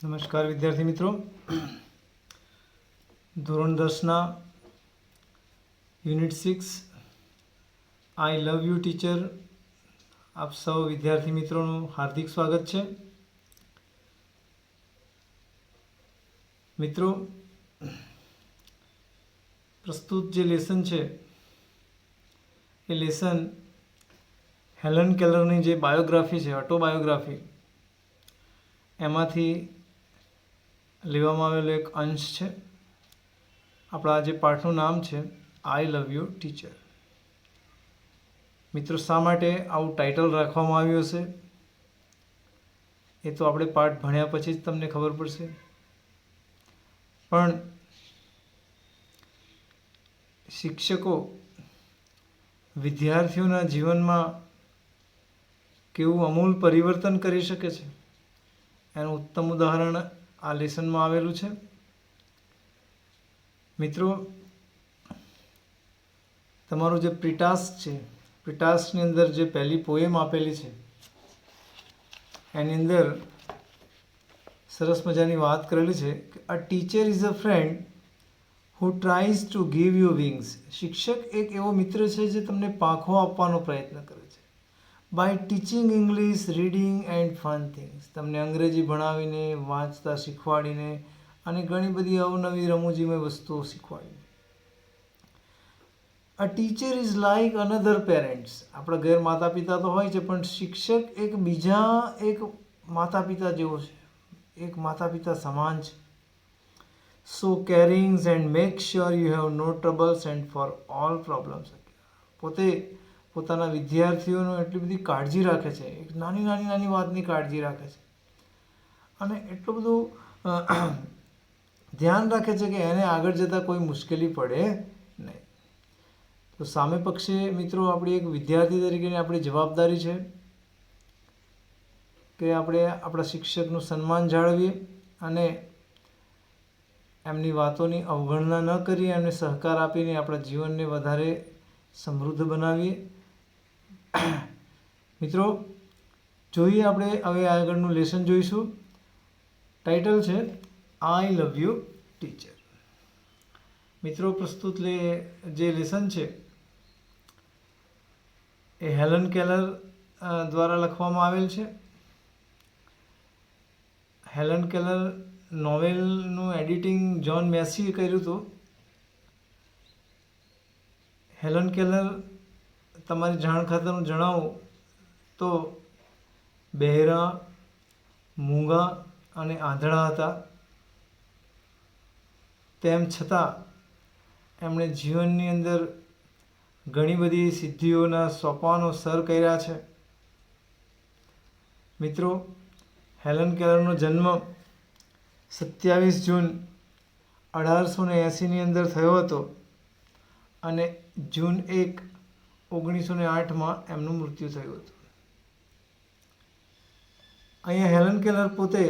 નમસ્કાર વિદ્યાર્થી મિત્રો. ધોરણ 10ના unit 6 I love you teacher આપ સૌ વિદ્યાર્થી મિત્રોનું હાર્દિક સ્વાગત છે. મિત્રો, પ્રસ્તુત જે લેસન છે એ લેસન હેલન કેલરની જે બાયોગ્રાફી છે, ઓટોબાયોગ્રાફી, એમાંથી લેવામાં આવેલો એક અંશ છે. આપણા જે પાઠનું નામ છે આઈ લવ યુ ટીચર. મિત્રો, શા માટે આવું ટાઇટલ રાખવામાં આવ્યું હશે એ તો આપણે પાઠ ભણ્યા પછી જ તમને ખબર પડશે. પણ શિક્ષકો વિદ્યાર્થીઓના જીવનમાં કેવું અમૂલ પરિવર્તન કરી શકે છે એનું ઉત્તમ ઉદાહરણ આ લેસનમાં આવેલું છે. મિત્રો, તમારું જે પ્રીટાસ્ક છે, પ્રીટાસ્કની અંદર જે પહેલી પોએમ આપેલી છે એની અંદર સરસ મજાની વાત કરેલી છે કે અ teacher is a friend who tries to give you wings. શિક્ષક એક એવો મિત્ર છે જે તમને પાંખો આપવાનો પ્રયત્ન કરે છે. By teaching English, reading and fun things. તમને અંગ્રેજી ભણાવીને, વાંચતા શીખવાડીને અને ઘણી બધી અવનવી રમૂજીમય વસ્તુઓ શીખવાડીને. A teacher is like another parents. આપણા ઘેર માતા પિતા તો હોય છે, પણ શિક્ષક એક બીજા એક માતા પિતા જેવો છે, એક માતા પિતા સમાન છે. So carings and make sure you have no troubles and for all problems. પોતે પોતાના વિદ્યાર્થીઓનો એટલી બધી કાળજી રાખે છે, એક નાની નાની નાની વાતની કાળજી રાખે છે અને એટલું બધું ધ્યાન રાખે છે કે એને આગળ જતાં કોઈ મુશ્કેલી પડે નહીં. તો સામે પક્ષે મિત્રો, આપણી એક વિદ્યાર્થી તરીકેની આપણી જવાબદારી છે કે આપણે આપણા શિક્ષકનું સન્માન જાળવીએ અને એમની વાતોની અવગણના ન કરીએ, એમને સહકાર આપીને આપણા જીવનને વધારે સમૃદ્ધ બનાવીએ. મિત્રો, જોઈએ આપણે હવે આગળનું લેસન જોઈશું. ટાઇટલ છે આઈ લવ યુ ટીચર. મિત્રો, પ્રસ્તુત જે લેસન છે એ હેલન કેલર દ્વારા લખવામાં આવેલ છે. હેલન કેલર નોવેલનું એડિટિંગ જ્હોન મેસીએ કર્યું હતું. હેલન કેલર, તમારી જાણ ખાતરનું જણાવું તો બહેરા, મૂંગા અને આંધળા હતા. તેમ છતાં એમણે જીવનની અંદર ઘણી બધી સિદ્ધિઓના સોપાનો સર કર્યા છે. મિત્રો, હેલન કેલરનો જન્મ 27 જૂન 1880ની અંદર થયો હતો અને જૂન 1, 1908માં એમનું મૃત્યુ થયું હતું. અહીંયા હેલન કેલર પોતે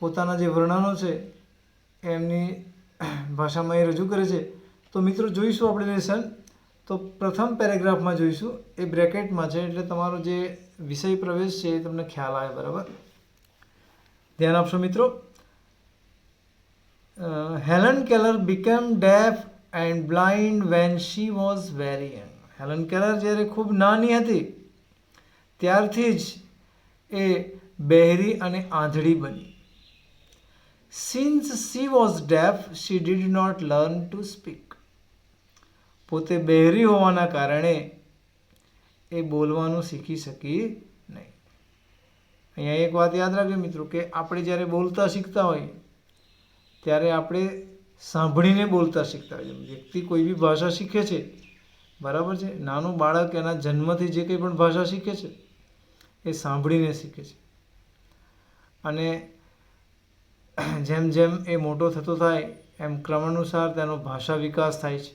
પોતાના જે વર્ણનો છે એમની ભાષામાં એ રજૂ કરે છે. તો મિત્રો, જોઈશું આપણે લેસન. તો પ્રથમ પેરેગ્રાફમાં જોઈશું, એ બ્રેકેટમાં છે એટલે તમારો જે વિષય પ્રવેશ છે એ તમને ખ્યાલ આવે. બરાબર, ધ્યાન આપશો મિત્રો. Helen Keller became deaf and blind when she was very young. Helen Keller જ્યારે ખૂબ નાની હતી ત્યારથી જ એ બહેરી અને આંધળી બની. Since she was deaf she did not learn to speak. પોતે બહેરી હોવાના કારણે એ બોલવાનું શીખી શકી નહીં. અહીંયા એક વાત યાદ રાખજો મિત્રો કે આપણે જ્યારે બોલતા શીખતા હોઈએ ત્યારે આપણે સાંભળીને બોલતા શીખતા હોઈએ. વ્યક્તિ કોઈ બી ભાષા શીખે છે, બરાબર છે, નાનું બાળક એના જન્મથી જે કંઈ પણ ભાષા શીખે છે એ સાંભળીને શીખે છે અને જેમ જેમ એ મોટો થતો થાય એમ ક્રમાનુસાર તેનો ભાષા વિકાસ થાય છે,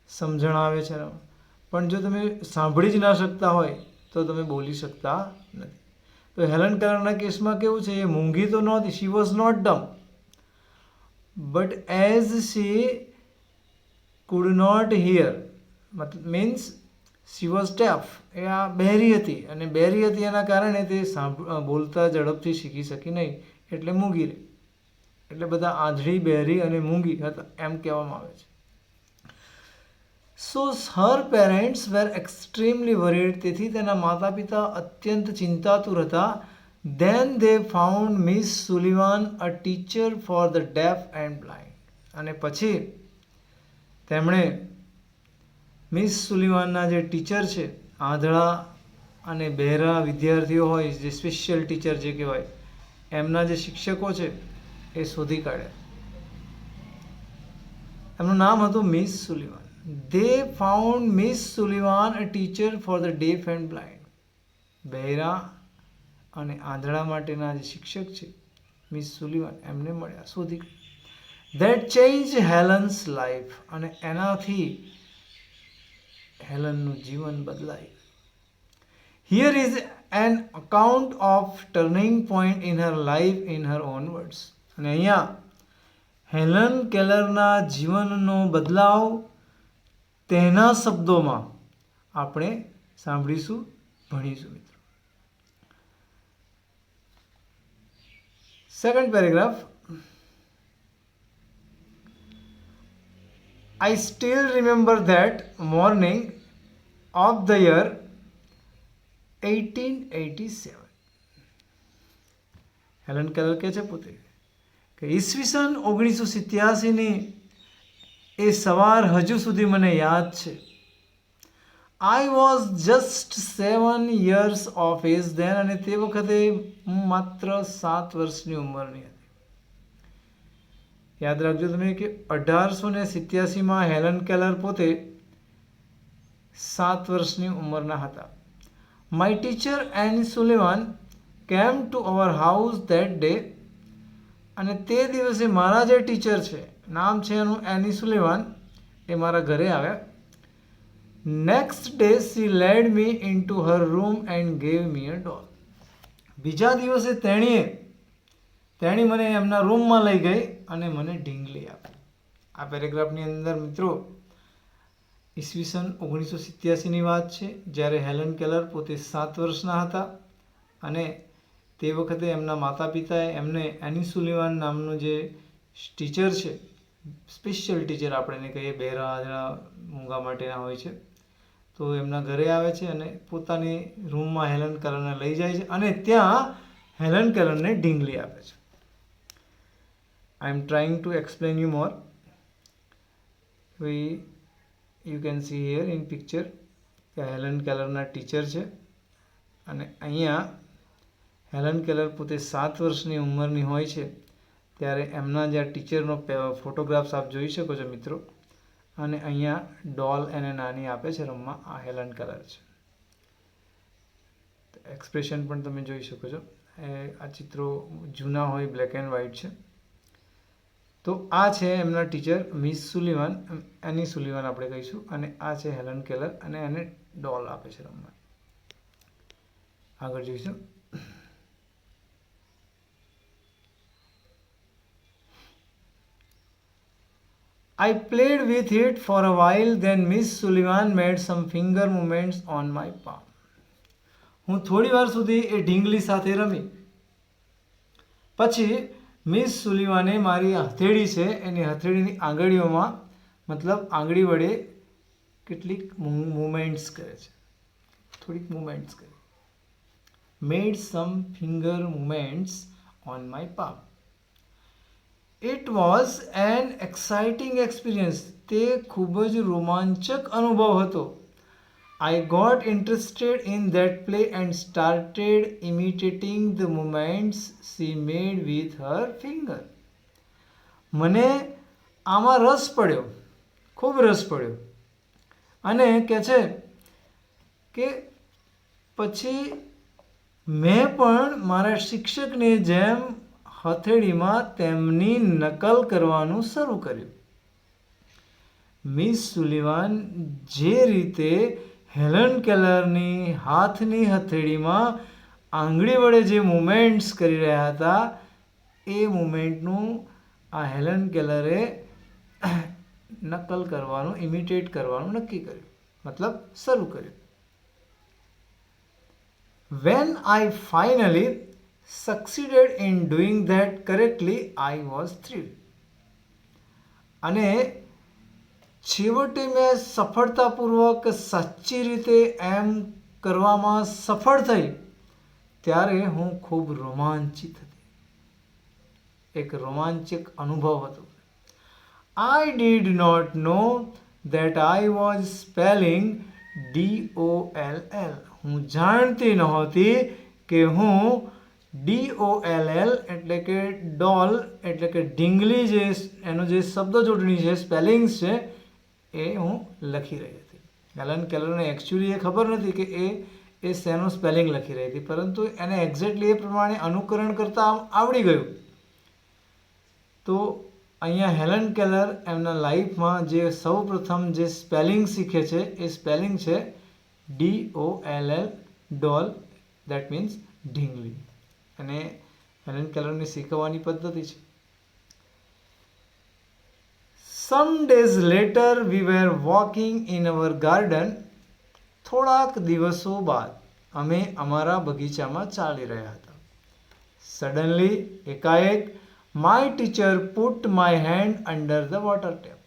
સમજણ આવે છે. પણ જો તમે સાંભળી જ ના શકતા હોય તો તમે બોલી શકતા નથી. તો હેલન કેલરના કેસમાં કેવું છે, એ મૂંગી તો નહોતી, she was not dumb, but as she could not hear, મતલબ મીન્સ શી વોઝ ડેફ, એ આ બહેરી હતી, અને બહેરી હતી એના કારણે તે બોલતા ઝડપથી શીખી શકી નહીં, એટલે મૂંગી રહી. એટલે બધા આંધળી, બહેરી અને મૂંગી હતા એમ કહેવામાં આવે છે. સો હર પેરેન્ટ્સ વેર એક્સ્ટ્રીમલી વરીડ, તેથી તેના માતા પિતા અત્યંત ચિંતાતુર હતા. Then they found Miss Sullivan a teacher for the deaf and blind. અને પછી તેમણે મિસ સુલિવાનના જે ટીચર છે, આંધળા અને બહેરા વિદ્યાર્થીઓ હોય, જે સ્પેશિયલ ટીચર જે કહેવાય, એમના જે શિક્ષકો છે એ શોધી કાઢ્યા. એમનું નામ હતું miss Sullivan. They found Miss Sullivan a teacher for the deaf and blind. બહેરા અને આંધળા માટેના જે શિક્ષક છે મિસ સુલિવાન, એમને મળ્યા, શોધી. That changed Helen's life, અને એનાથી હેલનનું જીવન બદલાયું. Here is an account of turning point in her life in her own words. અને અહીંયા હેલન કેલરના જીવનનો બદલાવ તેના શબ્દોમાં આપણે સાંભળીશું, ભણીશું મિત્રો. Second paragraph. I still remember that morning of the year 1887. Helen Keller કહે છે પોતે કે ઈસવીસન 1987ની એ સવાર હજુ સુધી મને યાદ છે. I was just 7 years of age then, અને તે વખતે હું માત્ર 7 વર્ષની ઉંમરની હતી. યાદ રાખજો તમે કે 1887માં હેલન કેલર પોતે 7 વર્ષની ઉંમરના હતા. My teacher Annie Sullivan came to our house that day. અને તે દિવસે મારા જે ટીચર છે, નામ છે એનું એની સુલિવાન, એ મારા ઘરે આવ્યા. Next day she led me into her room and gave me a doll. બીજા દિવસે તેણી મને એમના રૂમમાં લઈ ગઈ અને મને ઢીંગલી આપી. આ પેરેગ્રાફની અંદર મિત્રો ઈસવીસન 1987ની વાત છે, જ્યારે હેલન કેલર પોતે 7 વર્ષના હતા, અને તે વખતે એમના માતા પિતાએ એમને એની સુલિવાન નામનું જે ટીચર છે, સ્પેશિયલ ટીચર આપણે એને કહીએ, બહેરા આંધળા મૂંગા માટેના હોય છે, તો એમના ઘરે આવે છે અને પોતાની રૂમમાં હેલન કેલરને લઈ જાય છે, અને ત્યાં હેલન કેલરને ઢીંગલી આપે છે. I am trying to explain you more. You can see here in picture કે હેલન કેલરના ટીચર છે, અને અહીંયા હેલન કેલર પોતે 7 વર્ષની ઉંમરની હોય છે ત્યારે એમના જે આ ટીચરનો ફોટોગ્રાફ્સ આપ જોઈ શકો છો મિત્રો, અને અહીંયા ડોલ એને નાની આપે છે રમવા. આ હેલન કેલર છે. એક્સપ્રેશન પણ તમે જોઈ શકો છો. આ ચિત્રો જૂના હોય, બ્લેક એન્ડ વ્હાઇટ છે. તો આ છે એમના ટીચર મિસ સુલિવાન, એની સુલિવાન આપણે કહીશું, અને આ છે હેલન કેલર, અને એને ડોલ આપે છે રમવા. આગળ જોઈશું. I played with it for a while, then Miss Sullivan made some finger movements on my palm. હું થોડી વાર સુધી એ ઢીંગલી સાથે રમી. પછી મિસ સુલિવાને મારી હથેળી છે એની હથેળીની આંગળીઓમાં, મતલબ આંગળી વડે કેટલીક મૂવમેન્ટ્સ કરે છે, થોડીક મૂવમેન્ટ્સ કરી. Made some finger movements on my palm. It was an exciting experience. તે ખૂબ જ રોમાંચક અનુભવ હતો. I got interested in that play and started imitating the movements she made with her finger. મને આમાં રસ પડ્યો, ખૂબ રસ પડ્યો, અને કહે છે કે પછી મેં પણ મારા શિક્ષકની જેમ હથેળીમાં તેમની નકલ કરવાનું શરૂ કર્યું. મિસ સુલિવાન જે રીતે હેલન કેલરની હાથની હથેળીમાં આંગળી વડે જે મૂવમેન્ટ્સ કરી રહ્યા હતા, એ મૂવમેન્ટનું આ હેલન કેલરે નકલ કરવાનું, ઇમિટેટ કરવાનું નક્કી કર્યું. મતલબ શરૂ કર્યું. When I finally succeeded in doing that correctly, I was thrilled. અને છેવટે મેં સફળતાપૂર્વક સાચી રીતે એમ કરવામાં સફળ થઈ ત્યારે હું ખૂબ રોમાંચિત હતી. એક રોમાંચક અનુભવ હતો. I did not know that I was spelling DOLL. હું જાણતી નહોતી કે હું DOLL એટલે કે ડોલ એટલે કે ઢીંગલી જે એનો જે શબ્દ જોડણી છે સ્પેલિંગ્સ છે એ હું લખી રહી હતી. હેલન કેલરને એકચ્યુઅલી એ ખબર નથી કે એ શેનું સ્પેલિંગ લખી રહી હતી, પરંતુ એને એક્ઝેક્ટલી એ પ્રમાણે અનુકરણ કરતાં આવડી ગયું. તો અહીંયા હેલન કેલર એમના લાઈફમાં જે સૌ પ્રથમ જે સ્પેલિંગ શીખે છે એ સ્પેલિંગ છે DOLL, ડોલ, દેટ મીન્સ ઢીંગલી. અને હેલન કેલરની શીખવવાની પદ્ધતિ છે. Some days later we were walking in our garden. થોડાક દિવસો બાદ અમે અમારા બગીચામાં ચાલી રહ્યા હતા. Suddenly, એકાએક my teacher put my hand under the water tap.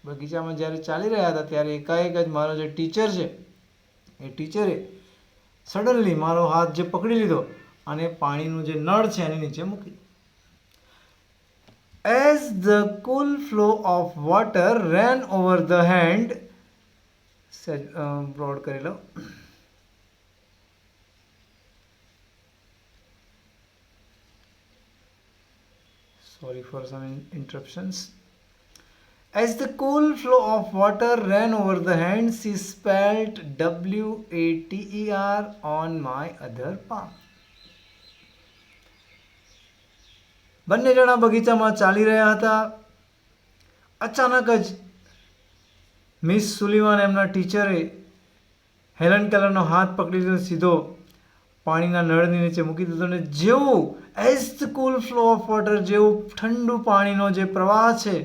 બગીચામાં જ્યારે ચાલી રહ્યા હતા ત્યારે એકાએક જ મારો જે ટીચર છે એ ટીચરે સડનલી મારો હાથ જે પકડી લીધો અને પાણીનું જે નળ છે એની નીચે મૂકી. As the cool flow of water ran over the hand, broad કરી લો. Sorry for some interruptions. As the cool flow of water ran over the hand, she spelled WATER on my other palm. બંને જણા બગીચામાં ચાલી રહ્યા હતા. અચાનક જ miss Sullivan એમના ટીચરે હેલન કેલરનો હાથ પકડી લીધો, સીધો પાણીના નળની નીચે મૂકી દીધો. અને જેવું as the cool flow of water, જેવું ઠંડુ પાણીનો જે પ્રવાહ છે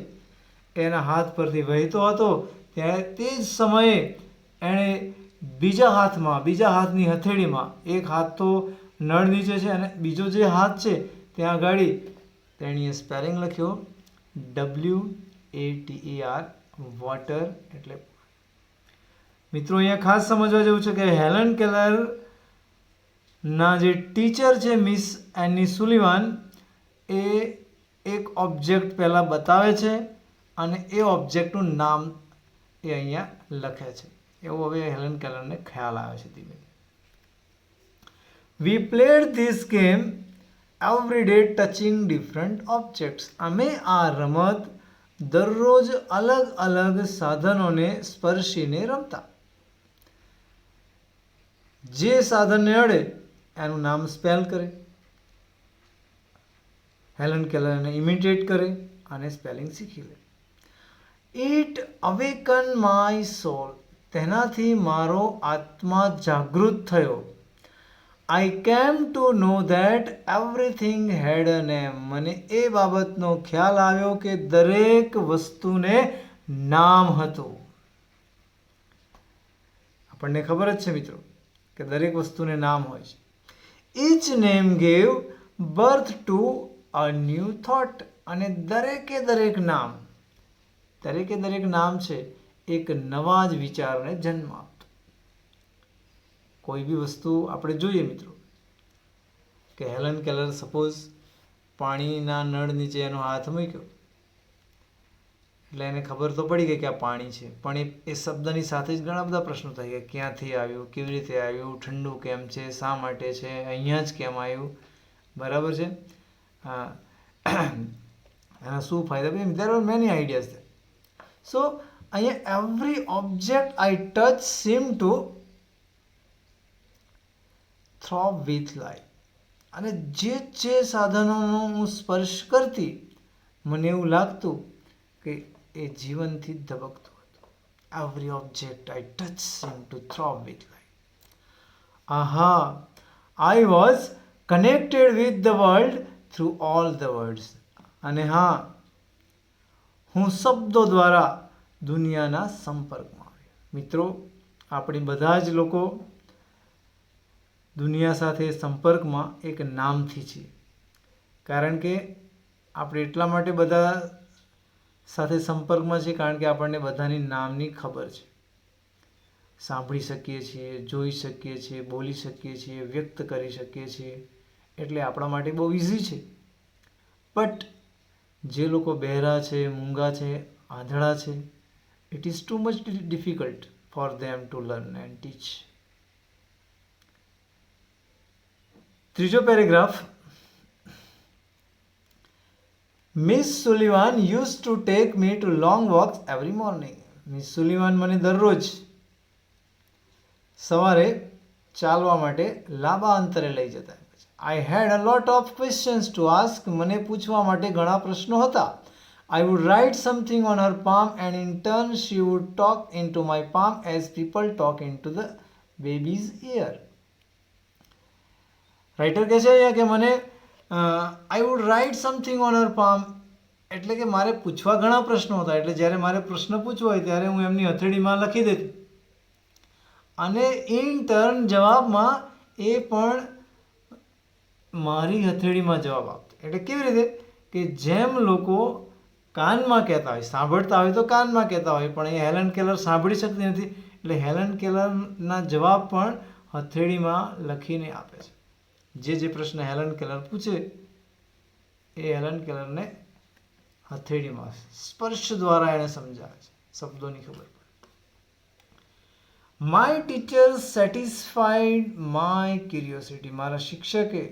એના હાથ પરથી વહેતો હતો, ત્યારે તે જ સમયે એણે બીજા હાથની હથેળીમાં, એક હાથ તો નળ નીચે છે અને બીજો જે હાથ છે ત્યાં આગળ તેણીએ સ્પેલિંગ લખ્યો WATER, વોટર એટલે. મિત્રો અહીંયા ખાસ સમજવા જેવું છે કે હેલન કેલરના જે ટીચર છે મિસ એની સુલિવાન એ એક ઓબ્જેક્ટ પહેલાં બતાવે છે અને એ ઓબ્જેક્ટનું નામ એ અહીંયા લખે છે. એવું હવે હેલન કેલરને ખ્યાલ આવે છે ધીમે. We played this game every day touching different objects. અમે આ રમત દરરોજ અલગ અલગ સાધનોને સ્પર્શીને રમતા. જે સાધનને અડે એનું નામ સ્પેલ કરે, હેલન કેલર એને ઇમિટેટ કરે અને સ્પેલિંગ શીખી લે. It awakened my soul. તેનાથી મારો આત્મા જાગૃત થયો. I came to know that everything had a name. મને એ બાબતનો ખ્યાલ આવ્યો કે દરેક વસ્તુને નામ હતું. આપણને ખબર જ છે મિત્રો કે દરેક વસ્તુને નામ હોય છે. Each name gave birth to a new thought. અને દરેકે દરેક નામ છે એક નવા જ વિચારને જન્મ આપતો. કોઈ બી વસ્તુ આપણે જોઈએ મિત્રો કે હેલન કેલર સપોઝ પાણીના નળ નીચે એનો હાથ મૂક્યો એટલે એને ખબર તો પડી ગઈ કે આ પાણી છે, પણ એ શબ્દની સાથે જ ઘણા બધા પ્રશ્નો થઈ ગયા. ક્યાંથી આવ્યું, કેવી રીતે આવ્યું, ઠંડુ કેમ છે, શા માટે છે, અહીંયા જ કેમ આવ્યું, બરાબર છે, એના શું ફાયદા. There are many ideas. So અહીંયા every object I touch seem to throb with life. અને જે સાધનોનો હું સ્પર્શ કરતી મને એવું લાગતું કે એ જીવનથી ધબકતું હતું. Every object I touch seem to throb with life. આહા, I was connected with the world through all the words. અને હા, હું શબ્દો દ્વારા દુનિયાના સંપર્કમાં આવ્યો. મિત્રો, આપણી બધા જ લોકો દુનિયા સાથે સંપર્કમાં એક નામથી છીએ, કારણ કે આપણે એટલા માટે બધા સાથે સંપર્કમાં છીએ કારણ કે આપણને બધાની નામની ખબર છે. સાંભળી શકીએ છીએ, જોઈ શકીએ છીએ, બોલી શકીએ છીએ, વ્યક્ત કરી શકીએ છીએ, એટલે આપણા માટે બહુ ઇઝી છે. બટ જે લોકો બહેરા છે, મૂંગા છે, આંધળા છે, it is too much difficult for them to learn and teach. ત્રીજો paragraph. Miss Sullivan use to take me to long walks every morning. Miss Sullivan મને દરરોજ સવારે ચાલવા માટે લાંબા અંતરે લઈ જતા. I had a lot of questions to ask. મને પૂછવા માટે ઘણા પ્રશ્નો હતા. I would write something on her palm and in turn she would talk into my palm as people talk into the baby's ear. Writer કહે છે અહીંયા કે મને I would write something on her palm, એટલે કે મારે પૂછવા ઘણા પ્રશ્નો હતા, એટલે જ્યારે મારે પ્રશ્ન પૂછવો હોય ત્યારે હું એમની હથેળીમાં લખી દેતી અને ઇન ટર્ન જવાબમાં એ પણ મારી હથેળીમાં જવાબ આપતો. એટલે કેવી રીતે કે જેમ લોકો કાનમાં કહેતા હોય, સાંભળતા હોય તો કાનમાં કહેતા હોય, પણ એ હેલન કેલર સાંભળી શકતી નથી, એટલે હેલન કેલરના જવાબ પણ હથેળીમાં લખીને આપે છે. જે પ્રશ્ન હેલન કેલર પૂછે એ હેલન કેલરને હથેળીમાં સ્પર્શ દ્વારા એને સમજાવે છે, શબ્દોની ખબર પડે. My teacher satisfied my curiosity. મારા શિક્ષકે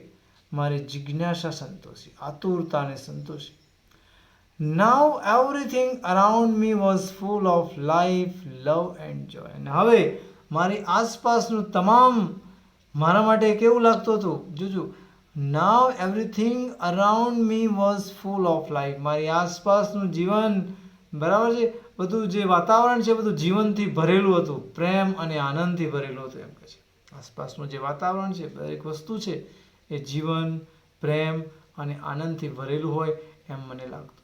મારી જિજ્ઞાસા સંતોષી, આતુરતાને સંતોષી. Now everything around me was full of life, love and joy. અને હવે મારી આસપાસનું તમામ મારા માટે કેવું લાગતું હતું જોજો. Now everything around me was full of life. મારી આસપાસનું જીવન, બરાબર છે, બધું જે વાતાવરણ છે બધું જીવનથી ભરેલું હતું, પ્રેમ અને આનંદથી ભરેલું હતું એમ કહે છે. આસપાસનું જે વાતાવરણ છે, દરેક વસ્તુ છે એ જીવન, પ્રેમ અને આનંદથી ભરેલું હોય એમ મને લાગતું.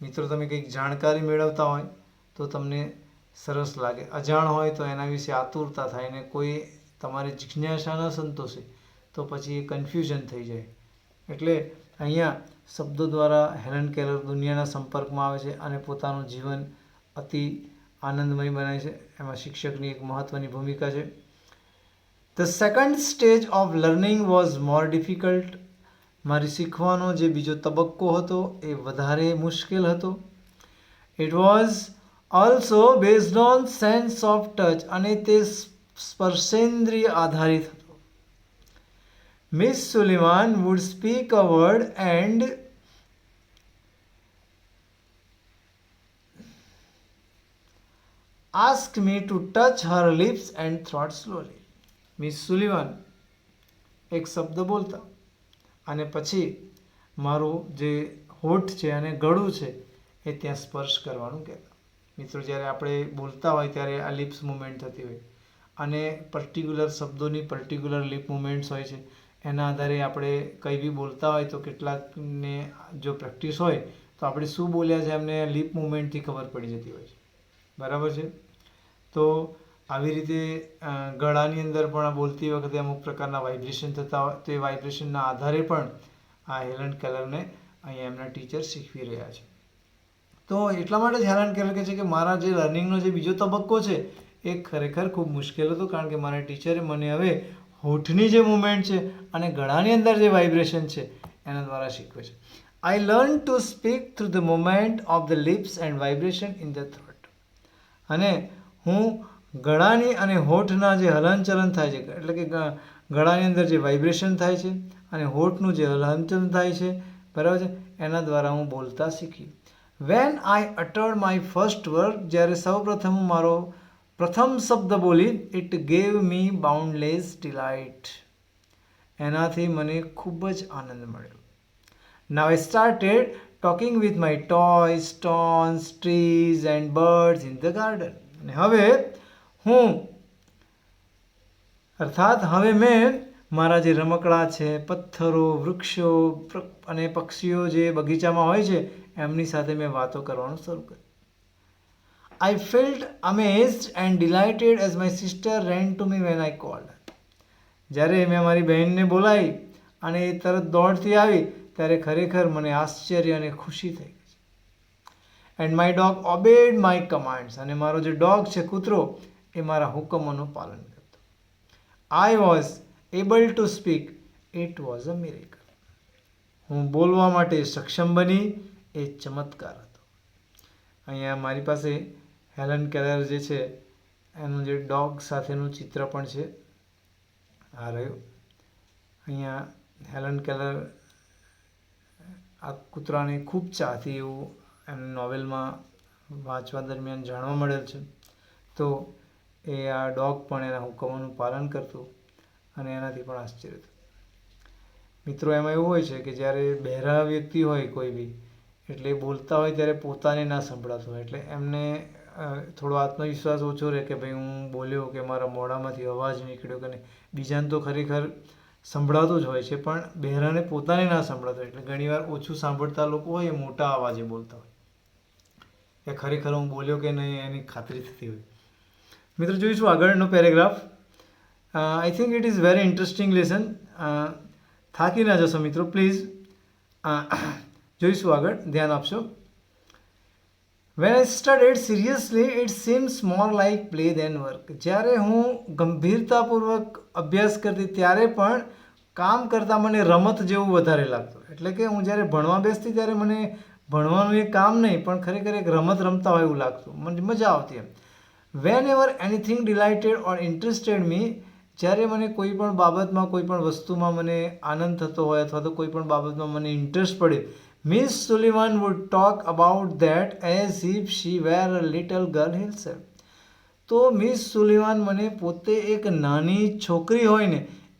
મિત્રો, તમે કંઈક જાણકારી મેળવતા હોય તો તમને સરસ લાગે, અજાણ હોય તો એના વિશે આતુરતા થાય, ને કોઈ તમારી જિજ્ઞાસા ન સંતોષે તો પછી એ કન્ફ્યુઝન થઈ જાય. એટલે અહીંયા શબ્દો દ્વારા હેલન કેલર દુનિયાના સંપર્કમાં આવે છે અને પોતાનું જીવન અતિ આનંદમય બનાવે છે. એમાં શિક્ષકની એક મહત્ત્વની ભૂમિકા છે. The second stage of learning was more difficult. મારી શીખવાનો જે બીજો તબક્કો હતો એ વધારે મુશ્કેલ હતો. It was also based on sense of touch. અને તે સ્પર્શેન્દ્રિય આધારિત હતો. Miss Sullivan wood speak a word and asked me to touch her lips and throat slowly. Miss Sullivan એક શબ્દ બોલતા અને પછી મારું જે હોઠ છે અને ગળું છે એ ત્યાં સ્પર્શ કરવાનું કહેતા. મિત્રો, જ્યારે આપણે બોલતા હોય ત્યારે આ લિપ્સ મુવમેન્ટ થતી હોય અને પર્ટિક્યુલર શબ્દોની પર્ટિક્યુલર લિપ મુવમેન્ટ્સ હોય છે. એના આધારે આપણે કંઈ બી બોલતા હોય તો કેટલાકને જો પ્રેક્ટિસ હોય તો આપણે શું બોલ્યા છે એમને લિપ મુવમેન્ટથી ખબર પડી જતી હોય છે, બરાબર છે. તો આવી રીતે ગળાની અંદર પણ બોલતી વખતે અમુક પ્રકારના વાઇબ્રેશન થતા હોય તો એ વાઇબ્રેશનના આધારે પણ આ હેલન કેલરને અહીંયા એમના ટીચર શીખવી રહ્યા છે. તો એટલા માટે જ હેલન કેલર કહે છે કે મારા જે લર્નિંગનો જે બીજો તબક્કો છે એ ખરેખર ખૂબ મુશ્કેલ હતો, કારણ કે મારા ટીચરે મને હવે હોઠની જે મુવમેન્ટ છે અને ગળાની અંદર જે વાઇબ્રેશન છે એના દ્વારા શીખવે છે. I learn to speak through the movement of the lips and vibration in the throat. અને હું ગળાની અને હોઠના જે હલનચલન થાય છે, એટલે કે ગળાની અંદર જે વાઇબ્રેશન થાય છે અને હોઠનું જે હલનચલન થાય છે, બરાબર છે, એના દ્વારા હું બોલતા શીખી. When I uttered my first word. જ્યારે સૌપ્રથમ હું મારો પ્રથમ શબ્દ બોલી, it gave me boundless delight. એનાથી મને ખૂબ જ આનંદ મળ્યો. Now I started talking with my toys, stones, trees and birds in the garden. અને હવે મેં મારા જે રમકડા છે, પથ્થરો, વૃક્ષો અને પક્ષીઓ જે બગીચામાં હોય છે એમની સાથે મેં વાતો કરવાનું શરૂ કર્યું. I felt amazed and delighted as my sister ran to me when I called. જ્યારે મેં મારી બહેનને બોલાવી અને એ તરત દોડતી આવી ત્યારે ખરેખર મને આશ્ચર્ય અને ખુશી થઈ ગઈ. And my dog obeyed my commands, અને મારો જે ડોગ છે કૂતરો એ મારા હુકમોનું પાલન કરતો. I was able to speak, it was a miracle. હું બોલવા માટે સક્ષમ બની, એ ચમત્કાર હતો. અહીંયા મારી પાસે હેલન કેલર જે છે એનું જે ડોગ સાથેનું ચિત્ર પણ છે, આ રહ્યું. અહીંયા હેલન કેલર આ કૂતરાને ખૂબ ચાહતી એવું એમને નોવેલમાં વાંચવા દરમિયાન જાણવા મળેલ છે. તો એ આ ડોગ પણ એના હુકમોનું પાલન કરતું અને એનાથી પણ આશ્ચર્ય થતું. મિત્રો, એમાં એવું હોય છે કે જ્યારે બહેરા વ્યક્તિ હોય કોઈ બી, એટલે બોલતા હોય ત્યારે પોતાને ના સંભળાતું હોય, એટલે એમને થોડો આત્મવિશ્વાસ ઓછો રહે કે ભાઈ હું બોલ્યો કે મારા મોઢામાંથી અવાજ નીકળ્યો કે નહીં. બીજાને તો ખરેખર સંભળાતું જ હોય છે, પણ બહેરાને પોતાને ના સંભળાતું હોય, એટલે ઘણીવાર ઓછું સાંભળતા લોકો હોય એ મોટા અવાજે બોલતા હોય કે ખરેખર હું બોલ્યો કે નહીં એની ખાતરી થતી હોય. મિત્રો, જોઈશું આગળનો paragraph. I think it is very interesting lesson. થાકી ના જશો મિત્રો, પ્લીઝ. જોઈશું આગળ, ધ્યાન આપશો. When I studied seriously, it seems more like play than work. જ્યારે હું ગંભીરતાપૂર્વક અભ્યાસ કરતી ત્યારે પણ કામ કરતાં મને રમત જેવું વધારે લાગતું. એટલે કે હું જ્યારે ભણવા બેસતી ત્યારે મને ભણવાનું એ કામ નહીં પણ ખરેખર એક રમત રમતા હોય એવું લાગતું, મને મજા આવતી એમ. વેન એવર એનીથિંગ ડિલાઇટેડ ઓર ઇન્ટરેસ્ટેડ મી, જ્યારે મને કોઈ પણ બાબતમાં, કોઈ પણ વસ્તુમાં મને આનંદ થતો હોય અથવા તો કોઈ પણ બાબતમાં મને ઇન્ટરેસ્ટ પડે, Miss Sullivan would talk about that as if she were a little girl herself. તો મિસ સુલિવાન મને પોતે એક નાની છોકરી હોય ને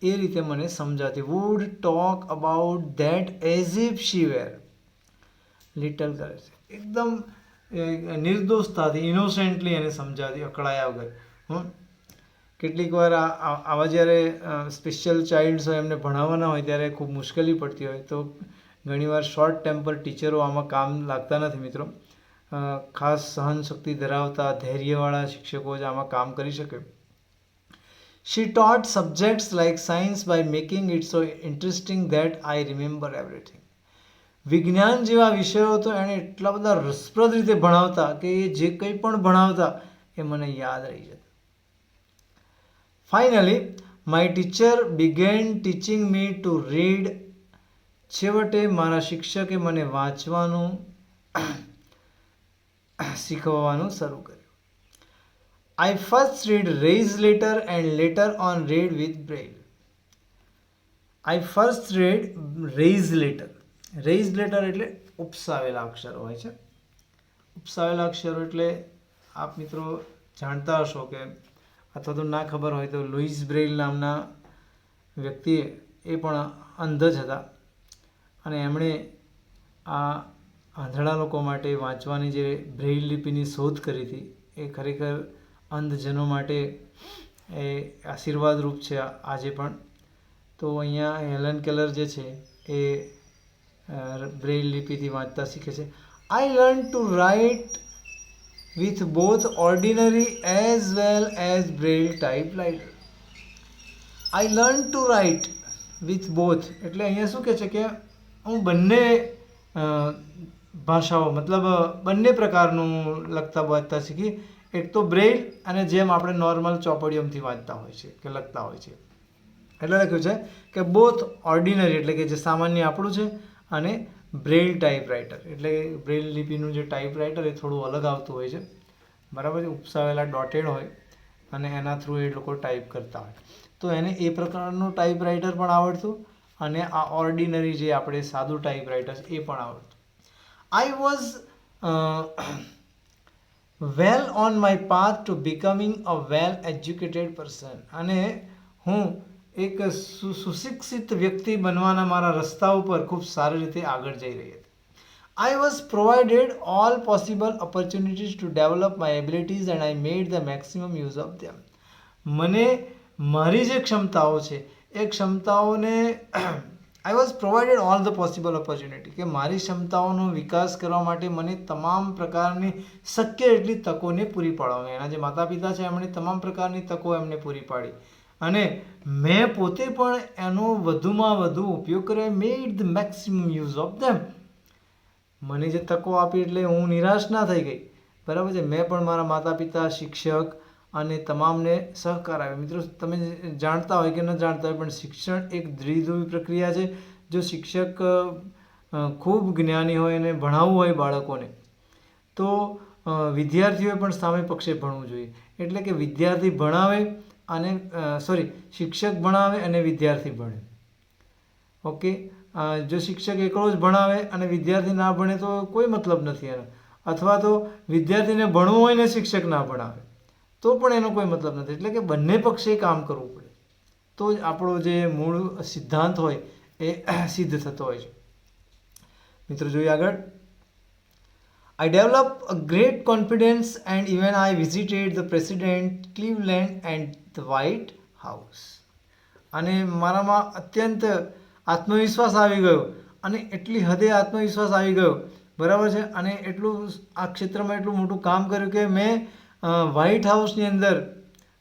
એ રીતે મને સમજાતી. would talk about that as if she were little girl. એકદમ નિર્દોષતાથી, ઇનોસેન્ટલી એને સમજાતી, અકળાયા વગર. કેટલીક વાર આવા જ્યારે સ્પેશિયલ ચાઇલ્ડ્સ હોય એમને ભણાવવાના હોય ત્યારે ખૂબ મુશ્કેલી પડતી હોય, તો ઘણીવાર શોર્ટ ટેમ્પર ટીચરો આમાં કામ લાગતા નથી મિત્રો. ખાસ સહનશક્તિ ધરાવતા ધૈર્યવાળા શિક્ષકો જ આમાં કામ કરી શકે. She taught subjects like science by making it so interesting that I remember everything. વિજ્ઞાન જેવા વિષયો તો એણે એટલા બધા રસપ્રદ રીતે ભણાવતા કે એ જે કંઈ પણ ભણાવતા એ મને યાદ રહી જતું. Finally, my teacher began teaching me to read. છેવટે મારા શિક્ષકે મને વાંચવાનું શીખવવાનું શરૂ કર્યું. I first read raised letter and later on read with braille. I first read raised letter. Raised letter એટલે ઉપસાવેલા અક્ષરો હોય છે. ઉપસાવેલા અક્ષરો એટલે આપ મિત્રો જાણતા હશો કે, અથવા તો ના ખબર હોય તો, લુઈસ બ્રેઇલ નામના વ્યક્તિએ એ પણ અંધ જ હતા અને એમણે આ આંધળા લોકો માટે વાંચવાની જે બ્રેઇલ લિપિની શોધ કરી હતી એ ખરેખર અંધજનો માટે એ આશીર્વાદરૂપ છે આજે પણ. તો અહીંયા હેલન કેલર જે છે એ બ્રેઇલ લિપિથી વાંચતા શીખે છે. I learn to write with both ordinary as well as Braille typewriter. I learn to write with both એટલે અહીંયા શું કહે છે કે હું બંને ભાષાઓ, મતલબ બંને પ્રકારનું લખતા વાંચતા શીખી. એક તો બ્રેઇલ અને જેમ આપણે નોર્મલ ચોપડીઓમાંથી વાંચતા હોય છે કે લખતા હોય છે. એટલે લખ્યું છે કે બોથ ઓર્ડિનરી એટલે કે જે સામાન્ય આપણું છે, અને બ્રેઇલ ટાઈપરાઇટર એટલે બ્રેઇલ લિપિનું જે ટાઈપરાઇટર એ થોડું અલગ આવતું હોય છે, બરાબર છે. ઉપસાવેલા ડોટેડ હોય અને એના થ્રુ એ લોકો ટાઈપ કરતા હોય. તો એને એ પ્રકારનું ટાઈપરાઇટર પણ આવડતું અને આ ઓર્ડિનરી જે આપણે સાદું ટાઈપરાઇટર એ પણ આવડતું. I was well on my path to becoming a well educated person. અને હું એક સુશિક્ષિત વ્યક્તિ બનવાના મારા રસ્તા ઉપર ખૂબ સારી રીતે આગળ જઈ રહી હતી. I was provided all possible opportunities to develop my abilities and I made the maximum use of them. મને મારી જે ક્ષમતાઓ છે એ ક્ષમતાઓને I was provided all the possible opportunity, કે મારી ક્ષમતાઓનો વિકાસ કરવા માટે મને તમામ પ્રકારની શક્ય એટલી તકોને પૂરી પાડવામાં. એના જે માતા પિતા છે એમણે તમામ પ્રકારની તકો એમને પૂરી પાડી અને મેં પોતે પણ એનો વધુમાં વધુ ઉપયોગ કર્યો. Made the maximum use of them. મને જે તકો આપી એટલે હું નિરાશ ના થઈ ગઈ, બરાબર છે. મેં પણ મારા માતા પિતા, શિક્ષક અને તમામને સહકાર આપ્યો. મિત્રો, તમે જાણતા હોય કે ન જાણતા હોય, પણ શિક્ષણ એક દ્વિધ્રુવી પ્રક્રિયા છે. જો શિક્ષક ખૂબ જ્ઞાની હોય અને ભણાવવું હોય બાળકોને, તો વિદ્યાર્થીઓએ પણ સામે પક્ષે ભણવું જોઈએ. એટલે કે વિદ્યાર્થી ભણાવે અને શિક્ષક ભણાવે અને વિદ્યાર્થી ભણે. ઓકે, જો શિક્ષક એકલો જ ભણાવે અને વિદ્યાર્થી ના ભણે તો કોઈ મતલબ નથી એનો. અથવા તો વિદ્યાર્થીને ભણવું હોય ને શિક્ષક ના ભણાવે તો પણ એનો કોઈ મતલબ નથી. એટલે કે બંને પક્ષે કામ કરવું પડે, તો જ આપણો જે મૂળ સિદ્ધાંત હોય એ સિદ્ધ થતો હોય છે. મિત્રો, જોઈએ આગળ. I developed a great confidence and even I visited the President, Cleveland and the White House. અને મારામાં અત્યંત આત્મવિશ્વાસ આવી ગયો અને એટલી હદે આત્મવિશ્વાસ આવી ગયો, બરાબર છે. અને એટલું આ ક્ષેત્રમાં એટલું મોટું કામ કર્યું કે મેં વ્હાઇટ હાઉસની અંદર,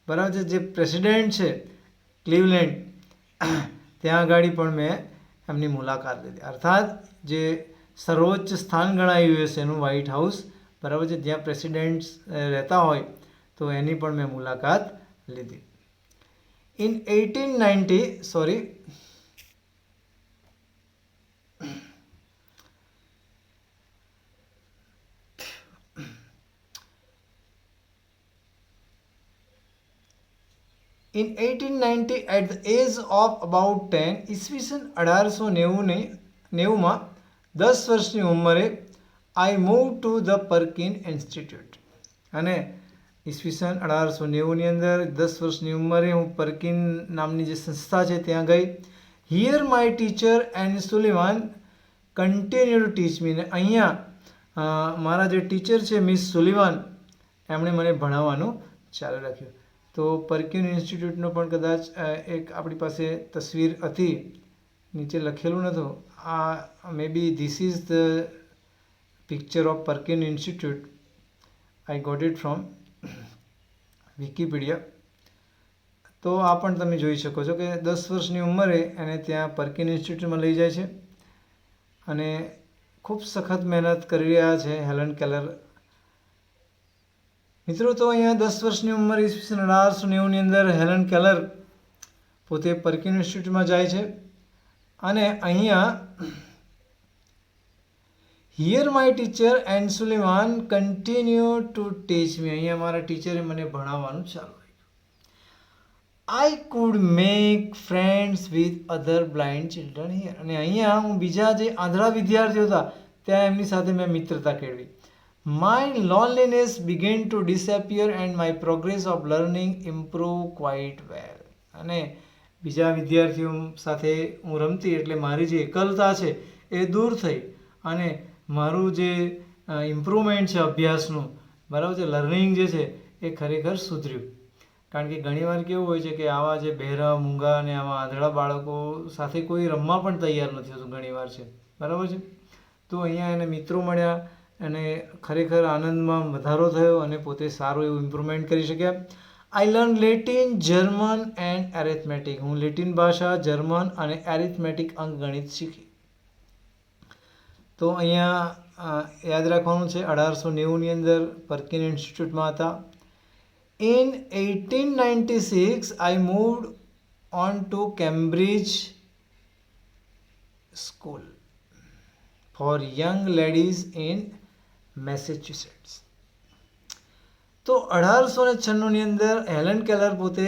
બરાબર છે, જે પ્રેસિડેન્ટ છે ક્લિવલેન્ડ, ત્યાં આગળ પણ મેં એમની મુલાકાત લીધી. અર્થાત જે સર્વોચ્ચ સ્થાન ગણાય યુએસએનું વ્હાઇટ હાઉસ, બરાબર છે, જ્યાં પ્રેસિડેન્ટ્સ રહેતા હોય, તો એની પણ મેં મુલાકાત લીધી. In 1890 sorry In 1890, at the age of about 10, ઈસવીસન 1890માં 10 વર્ષની ઉંમરે I moved to the Perkin Institute. અને ઈસવીસન 1890ની અંદર 10 વર્ષની ઉંમરે હું પર્કિન નામની જે સંસ્થા છે ત્યાં ગઈ. Here my teacher and Sullivan continued to teach me. ને અહીંયા મારા જે ટીચર છે મિસ સુલિવાન, એમણે મને ભણાવવાનું ચાલુ રાખ્યું. તો પર્ક્યુન ઇન્સ્ટિટ્યૂટનો પણ કદાચ એક આપણી પાસે તસવીર હતી, નીચે લખેલું નહોતું. આ may be this is the picture of Perkins institute. I got it from Wikipedia. તો આ પણ તમે જોઈ શકો છો કે 10 વર્ષની ઉંમરે એને ત્યાં પર્ક્યુન ઇન્સ્ટિટ્યૂટમાં લઈ જાય છે અને ખૂબ સખત મહેનત કરી રહ્યા છે હેલન કેલર. મિત્રો, તો અહીંયા 10 વર્ષની ઉંમર ઈસવીસન 1890ની અંદર હેલન કેલર પોતે પર્ક્યુન ઇન્સ્ટિટ્યૂટમાં જાય છે અને અહીંયા here my teacher and Sullivan continue to teach me. અહીંયા મારા ટીચરે મને ભણાવવાનું ચાલુ રાખ્યું. I could make friends with other blind children here. અને અહીંયા હું બીજા જે આંધળા વિદ્યાર્થીઓ હતા ત્યાં એમની સાથે મેં મિત્રતા કેળવી. My loneliness began to disappear and my progress of learning improved quite well. અને બીજા વિદ્યાર્થીઓ સાથે હું રમતી એટલે મારી જે એકલતા છે એ દૂર થઈ અને મારું જે ઇમ્પ્રુવમેન્ટ છે અભ્યાસનું, બરાબર છે, લર્નિંગ જે છે એ ખરેખર સુધર્યું. કારણ કે ઘણીવાર કેવું હોય છે કે આવા જે બહેરા, મૂંગા અને આવા આંધળા બાળકો સાથે કોઈ રમવા પણ તૈયાર નથી હોતું ઘણીવાર છે, બરાબર છે. તો અહીંયા એને મિત્રો મળ્યા અને ખરેખર આનંદમાં વધારો થયો અને પોતે સારું એવું ઇમ્પ્રુવમેન્ટ કરી શક્યા. I learn Latin, German and arithmetic. હું લેટિન ભાષા, જર્મન અને એરિથમેટિક અંકગણિત શીખી. તો અહીંયા યાદ રાખવાનું છે 1890ની અંદર પર્કિન ઇન્સ્ટિટ્યૂટમાં હતા. In 1896 I moved on to Cambridge school for young ladies in Massachusetts. તો 1896ની અંદર હેલન કેલર પોતે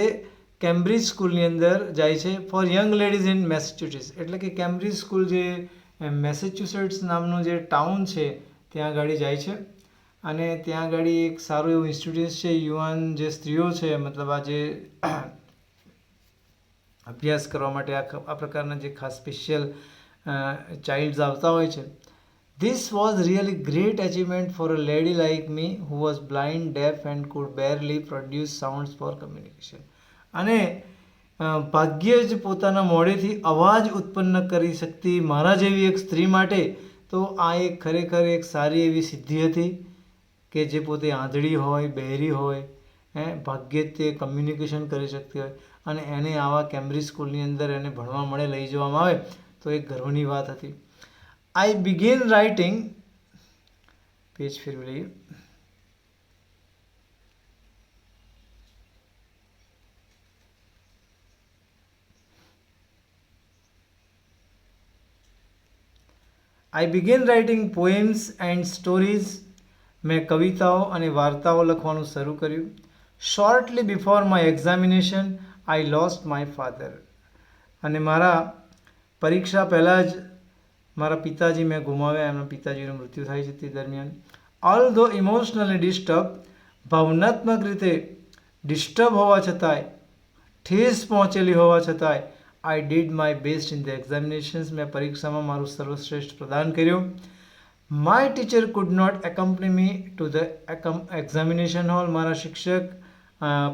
કેમ્બ્રિજ સ્કૂલની અંદર જાય છે four young ladies in Massachusetts. એટલે કે કેમ્બ્રિજ સ્કૂલ જે મેસેચ્યુસેટ્સ નામનું જે ટાઉન છે ત્યાં આગળ જાય છે અને ત્યાં આગળ એક સારું એવું ઇન્સ્ટિટ્યૂટ છે. યુવાન જે સ્ત્રીઓ છે, મતલબ આ જે અભ્યાસ કરવા માટે આ પ્રકારના જે ખાસ સ્પેશિયલ ચાઇલ્ડ્સ આવતા હોય છે. This was really great achievement for a lady like me who was blind, deaf and could barely produce sounds for communication. અને ભાગ્યે જ પોતાના મોઢેથી અવાજ ઉત્પન્ન કરી શકતી મારા જેવી એક સ્ત્રી માટે તો આ એક ખરેખર એક સારી એવી સિદ્ધિ હતી કે જે પોતે આંધળી હોય, બહેરી હોય, ભાગ્યે જ તે કમ્યુનિકેશન કરી શકતી હોય અને એને આવા કેમ્બ્રિજ સ્કૂલની અંદર એને ભણવા મળે, લઈ જવામાં આવે તો એક ગર્વની વાત હતી. આઈ બિગિન રાઇટિંગ, પેજ ફેરવી લઈએ. I began writing poems and stories. મેં કવિતાઓ અને વાર્તાઓ લખવાનું શરૂ કર્યું. Shortly before my examination, I lost my father. અને મારા પરીક્ષા પહેલાં જ મારા પિતાજી મેં ગુમાવ્યા. એમના પિતાજીનું મૃત્યુ થાય છે તે દરમિયાન. Although emotionally disturbed, ભાવનાત્મક રીતે ડિસ્ટર્બ હોવા છતાંય, ઠેસ પહોંચેલી હોવા છતાંય, I did my best in the examinations. મેં પરીક્ષામાં મારું સર્વશ્રેષ્ઠ પ્રદાન કર્યું. My teacher could not accompany me to the examination hall. મારા શિક્ષક